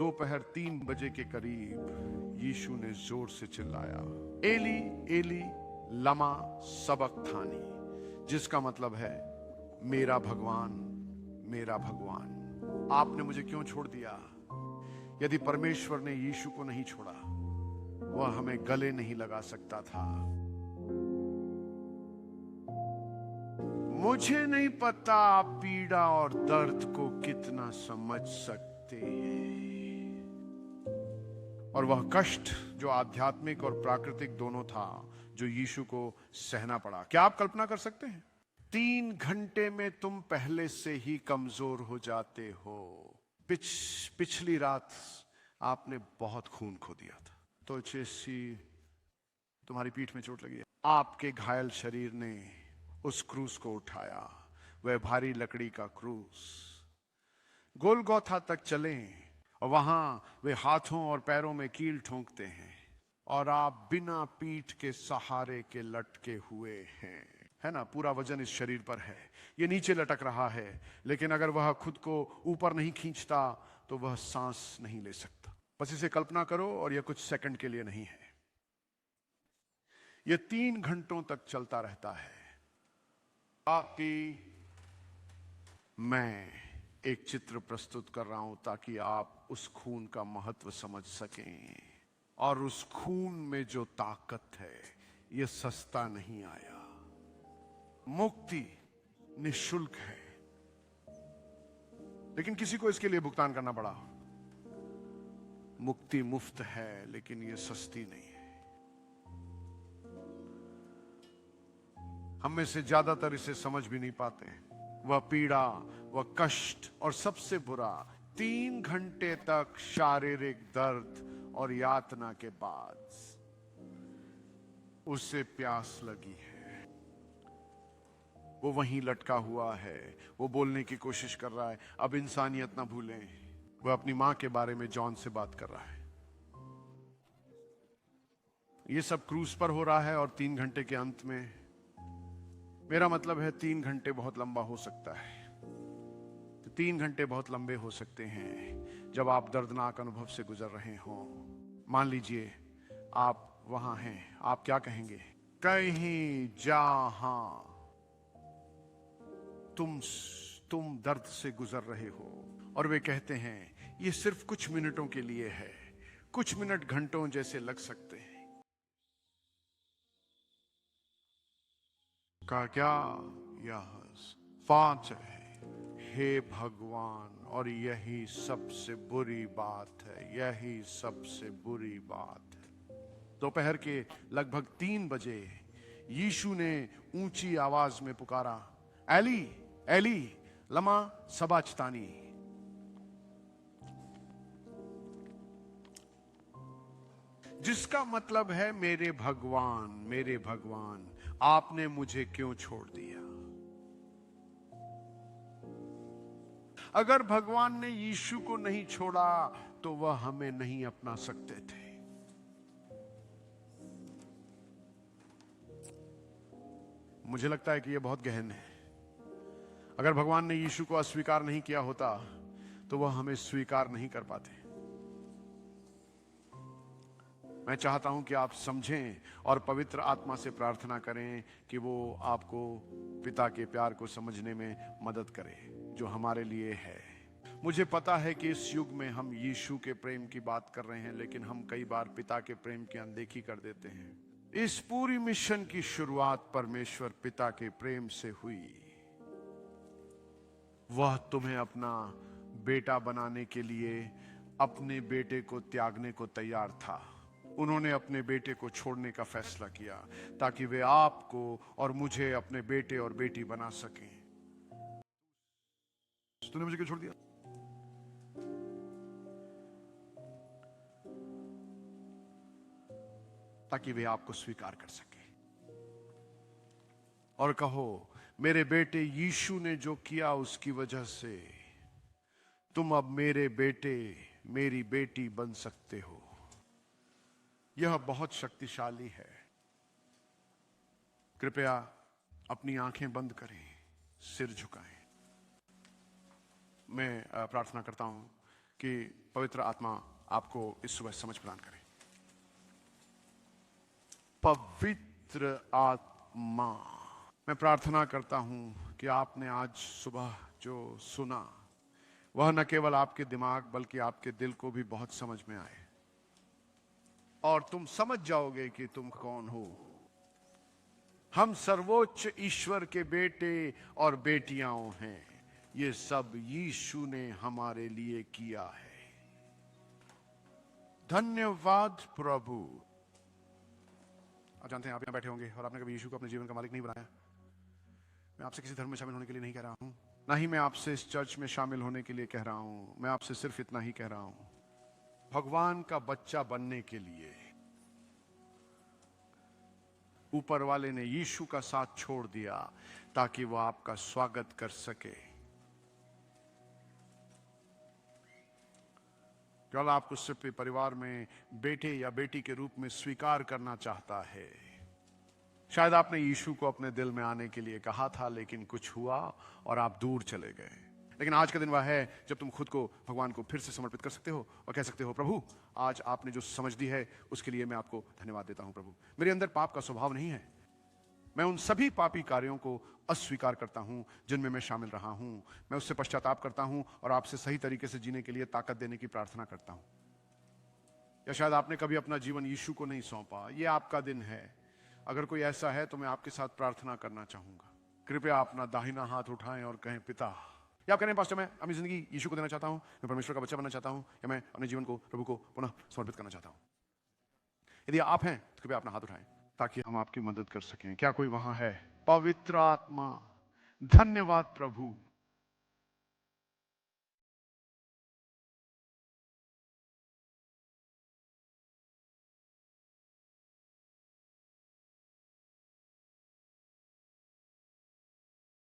दोपहर 3 बजे के करीब यीशु ने जोर से चिल्लाया, एली एली लमा सबक्तानी, जिसका मतलब है मेरा भगवान मेरा भगवान, आपने मुझे क्यों छोड़ दिया। यदि परमेश्वर ने यीशु को नहीं छोड़ा, वह हमें गले नहीं लगा सकता था। मुझे नहीं पता आप पीड़ा और दर्द को कितना समझ सकते हैं, और वह कष्ट जो आध्यात्मिक और प्राकृतिक दोनों था, जो यीशु को सहना पड़ा। क्या आप कल्पना कर सकते हैं? 3 घंटे में तुम पहले से ही कमजोर हो जाते हो। पिछली रात आपने बहुत खून खो दिया था, तो जैसी तुम्हारी पीठ में चोट लगी है। आपके घायल शरीर ने उस क्रूस को उठाया, वह भारी लकड़ी का क्रूस। गोलगोथा तक चलें और वहां वे हाथों और पैरों में कील ठोंकते हैं, और आप बिना पीठ के सहारे के लटके हुए हैं, है ना। पूरा वजन इस शरीर पर है, ये नीचे लटक रहा है, लेकिन अगर वह खुद को ऊपर नहीं खींचता तो वह सांस नहीं ले सकता। बस इसे कल्पना करो, और यह कुछ सेकंड के लिए नहीं है, यह 3 घंटों तक चलता रहता है। ताकि मैं एक चित्र प्रस्तुत कर रहा हूं, ताकि आप उस खून का महत्व समझ सकें। और उस खून में जो ताकत है, यह सस्ता नहीं आया। मुक्ति निःशुल्क है, लेकिन किसी को इसके लिए भुगतान करना पड़ा। मुक्ति मुफ्त है, लेकिन यह सस्ती नहीं है। हम में से ज्यादातर इसे समझ भी नहीं पाते। वह पीड़ा, वह कष्ट, और सबसे बुरा 3 घंटे तक शारीरिक दर्द और यातना के बाद उसे प्यास लगी है। वो वहीं लटका हुआ है, वो बोलने की कोशिश कर रहा है। अब इंसानियत ना भूलें, वह अपनी मां के बारे में जॉन से बात कर रहा है। ये सब क्रूस पर हो रहा है, और 3 घंटे के अंत में, मेरा मतलब है 3 घंटे बहुत लंबा हो सकता है। तो 3 घंटे बहुत लंबे हो सकते हैं जब आप दर्दनाक अनुभव से गुजर रहे हो। मान लीजिए आप वहां हैं, आप क्या कहेंगे? कहीं जहां तुम दर्द से गुजर रहे हो, और वे कहते हैं ये सिर्फ कुछ मिनटों के लिए है, कुछ मिनट घंटों जैसे लग सकते हैं। का क्या यह पांच है? हे भगवान, और यही सबसे बुरी बात है, यही सबसे बुरी बात है। दोपहर के लगभग 3 बजे यीशु ने ऊंची आवाज में पुकारा, एली एली लमा सबक्तानी, जिसका मतलब है मेरे भगवान आपने मुझे क्यों छोड़ दिया। अगर भगवान ने यीशु को नहीं छोड़ा तो वह हमें नहीं अपना सकते थे। मुझे लगता है कि यह बहुत गहन है। अगर भगवान ने यीशु को अस्वीकार नहीं किया होता तो वह हमें स्वीकार नहीं कर पाते। मैं चाहता हूं कि आप समझें और पवित्र आत्मा से प्रार्थना करें कि वो आपको पिता के प्यार को समझने में मदद करे जो हमारे लिए है। मुझे पता है कि इस युग में हम यीशु के प्रेम की बात कर रहे हैं, लेकिन हम कई बार पिता के प्रेम की अनदेखी कर देते हैं। इस पूरी मिशन की शुरुआत परमेश्वर पिता के प्रेम से हुई। वह तुम्हें अपना बेटा बनाने के लिए अपने बेटे को त्यागने को तैयार था। उन्होंने अपने बेटे को छोड़ने का फैसला किया ताकि वे आपको और मुझे अपने बेटे और बेटी बना सकें। तूने मुझे क्यों छोड़ दिया? ताकि वे आपको स्वीकार कर सके और कहो, मेरे बेटे यीशु ने जो किया उसकी वजह से तुम अब मेरे बेटे मेरी बेटी बन सकते हो। यह बहुत शक्तिशाली है। कृपया अपनी आंखें बंद करें, सिर झुकाएं। मैं प्रार्थना करता हूं कि पवित्र आत्मा आपको इस सुबह समझ प्रदान करे। पवित्र आत्मा, मैं प्रार्थना करता हूं कि आपने आज सुबह जो सुना वह न केवल आपके दिमाग बल्कि आपके दिल को भी बहुत समझ में आए और तुम समझ जाओगे कि तुम कौन हो। हम सर्वोच्च ईश्वर के बेटे और बेटियां हैं। ये सब यीशु ने हमारे लिए किया है। धन्यवाद प्रभु। आप जानते हैं, आप यहां बैठे होंगे और आपने कभी यीशु को अपने जीवन का मालिक नहीं बनाया। मैं आपसे किसी धर्म में शामिल होने के लिए नहीं कह रहा हूं, ना ही मैं आपसे इस चर्च में शामिल होने के लिए कह रहा हूं। मैं आपसे सिर्फ इतना ही कह रहा हूं, भगवान का बच्चा बनने के लिए ऊपर वाले ने यीशु का साथ छोड़ दिया ताकि वह आपका स्वागत कर सके। केवल आपको सिर्फ परिवार में बेटे या बेटी के रूप में स्वीकार करना चाहता है। शायद आपने यीशु को अपने दिल में आने के लिए कहा था, लेकिन कुछ हुआ और आप दूर चले गए। लेकिन आज का दिन वह है जब तुम खुद को भगवान को फिर से समर्पित कर सकते हो और कह सकते हो, प्रभु आज आपने जो समझ दी है उसके लिए मैं आपको धन्यवाद देता हूं। प्रभु, मेरे अंदर पाप का स्वभाव नहीं है। मैं उन सभी पापी कार्यों को अस्वीकार करता हूं जिनमें मैं शामिल रहा हूं। मैं उससे पश्चाताप करता हूं और आपसे सही तरीके से जीने के लिए ताकत देने की प्रार्थना करता हूं। या शायद आपने कभी अपना जीवन यीशु को नहीं सौंपा। यह आपका दिन है। अगर कोई ऐसा है तो मैं आपके साथ प्रार्थना करना चाहूंगा। कृपया अपना दाहिना हाथ उठाएं और कहें, पिता। या आप कह रहे हैं, पास्टर मैं अपनी जिंदगी यीशु को देना चाहता हूं, मैं परमेश्वर का बच्चा बनना चाहता हूं, या मैं अपने जीवन को प्रभु को पुनः समर्पित करना चाहता हूं। यदि आप हैं तो कृपया अपना हाथ उठाएं ताकि हम आपकी मदद कर सकें। क्या कोई वहां है? पवित्र आत्मा, धन्यवाद प्रभु।